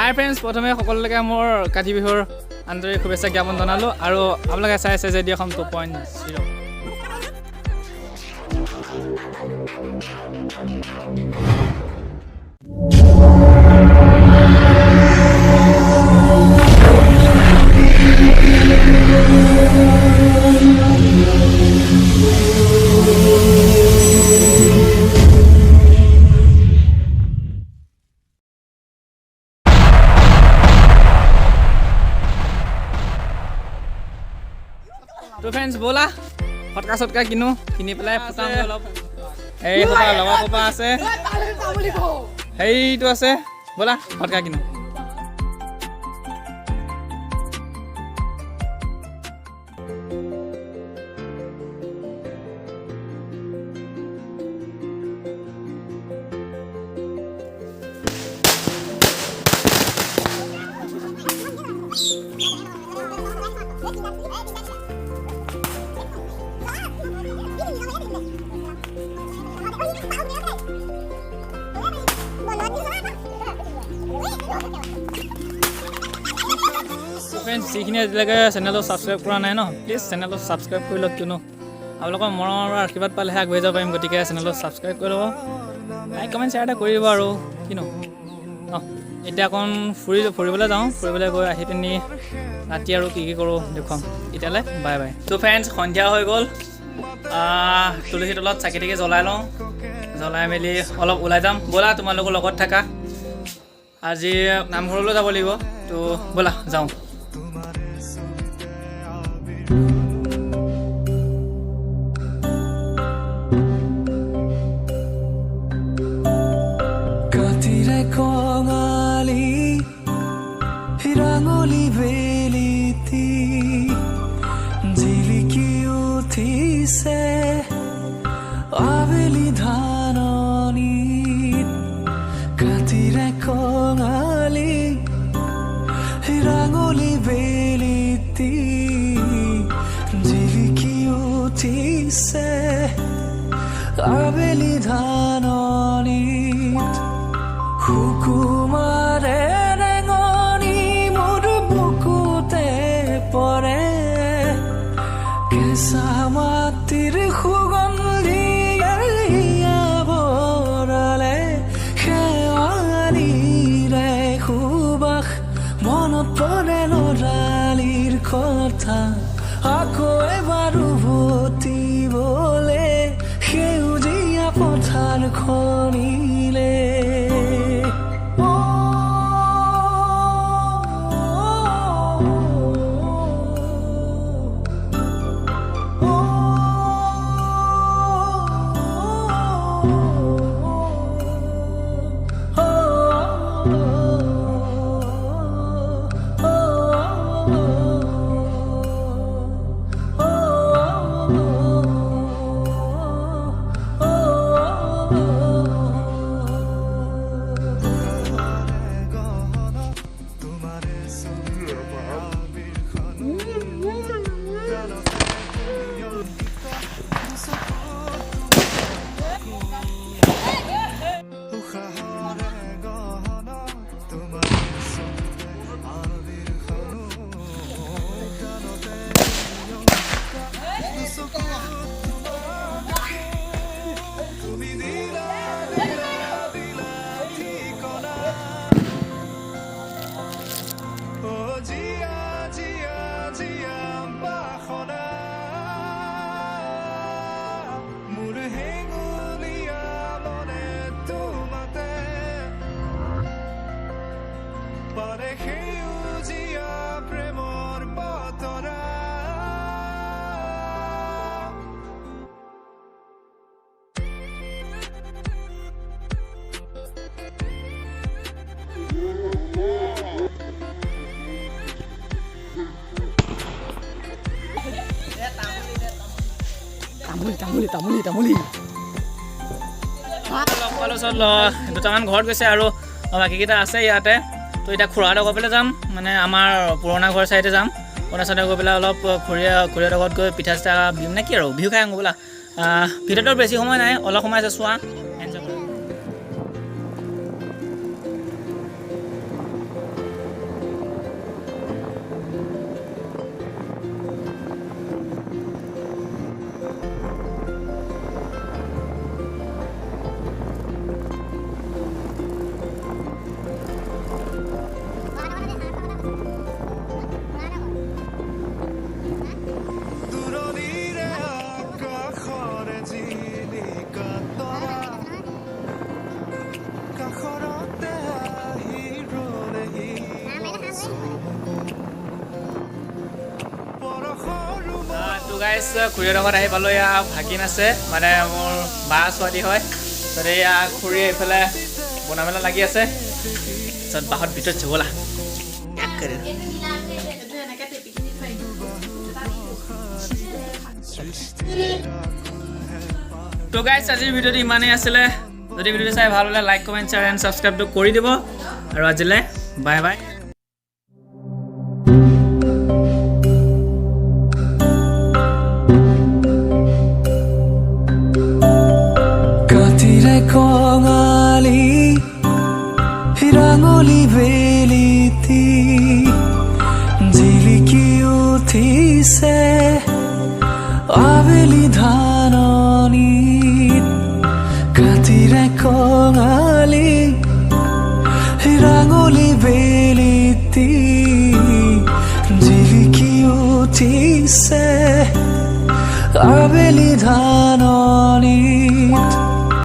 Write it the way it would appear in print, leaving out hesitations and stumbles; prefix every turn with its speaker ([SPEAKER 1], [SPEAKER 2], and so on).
[SPEAKER 1] হাই friends, প্ৰথমে সকলোকে মোৰ কাতি বিহুৰ আন্তৰিক শুভেচ্ছা জ্ঞাপন জনালোঁ আৰু আপোনালোকে চাই আছে যে অসম 2.0। তো ফ্ৰেণ্ডছ ব'লা ফটকা চটকা কিনি পেলাই ফুটাম অলপ। এই সোপা লগৰ সোপা আছে, সেইটো আছে, ব'লা ফটকা কিনো। ফ্ৰেণ্ডছ, যিখিনি আজিলৈকে চেনেলটো ছাবস্ক্ৰাইব কৰা নাই ন, প্লিজ চেনেলটো ছাবস্ক্ৰাইব কৰি লওক, কিয়নো আপোনালোকৰ মৰমৰ আশীৰ্বাদ পালেহে আগুৱাই যাব পাৰিম। গতিকে চেনেলটো ছাবস্ক্ৰাইব কৰি ল'ব, লাইক কমেণ্ট শ্বেয়াৰ এটা কৰি দিব আৰু কিনো অঁ। এতিয়া অকণ ফুৰিবলৈ যাওঁ, ফুৰিবলৈ গৈ আহি পিনি ৰাতি আৰু কি কৰোঁ দেখুৱাম। এতিয়ালৈ বাই বাই। তো ফ্ৰেণ্ডছ, সন্ধিয়া হৈ গ'ল, তুলসী তলত চাকি তাকি জ্বলাই লওঁ, জ্বলাই মেলি অলপ ওলাই যাম। ব'লা তোমালোকৰ লগত থাকা, আজি নামঘৰলৈ যাব লাগিব, তো ব'লা যাওঁ।
[SPEAKER 2] কঙালী ৰাঙলী বেলিতি জিলিকি উঠিছে আবেলি ধাননিত। কাতিৰে কঙালী ৰাঙলী বেলিতি জিলিকি উঠিছে আবেলি ধাননিত। সুকুমাৰে ৰেঙনি মোৰ বুকুতে পৰে, কেঁচা মাটিৰ সুগন্ধিয়ে বৰলে শেৱালিৰে সুবাস মনত পৰে লৰালিৰ কথা। আকৌ এবাৰ উভতিবলে সেউজীয়া পথাৰখনিলে।
[SPEAKER 1] তামুলী দুটামান ঘৰত গৈছে আৰু বাকীকেইটা আছে ইয়াতে। তো এতিয়া খুৰাহঁতৰ ঘৰ পেলাই যাম, মানে আমাৰ পুৰণা ঘৰ চাইডে যাম। পুৰণা চাইডে গৈ পেলাই অলপ খুৰীহঁতৰ ঘৰত গৈ পিঠা চিঠা বিহু নে কি আৰু বিহু খাই আহোঁ বোলা। ভিডিঅ'টোৰ বেছি সময় নাই, অলপ সময় আছে, চোৱা। গাইছ খুৰীৰ লগত আহি পালোঁ এয়া ভাগিন আছে মানে মোৰ বা ছোৱালী হয় তাৰপিছত এয়া খুৰীয়ে এইফালে বনা মেলা লাগি আছে তাৰপিছত বাহঁত ভিতৰত জগলা তো গাইছ আজিৰ ভিডিঅ'টো ইমানেই আছিলে যদি ভিডিঅ'টো চাই ভাল হ'লে লাইক কমেণ্ট শ্বেয়াৰ এণ্ড ছাবস্ক্ৰাইবটো কৰি দিব আৰু আজিলৈ বাই বাই
[SPEAKER 2] কাতিৰে কঙালী হিৰাঙলী বেলিতি জিলিকি উঠিছে আবেলি ধাননিত কাতিৰে কঙালী হিৰাঙলী বেলিতি জিলিকি উঠিছে আবেলি ধাননিত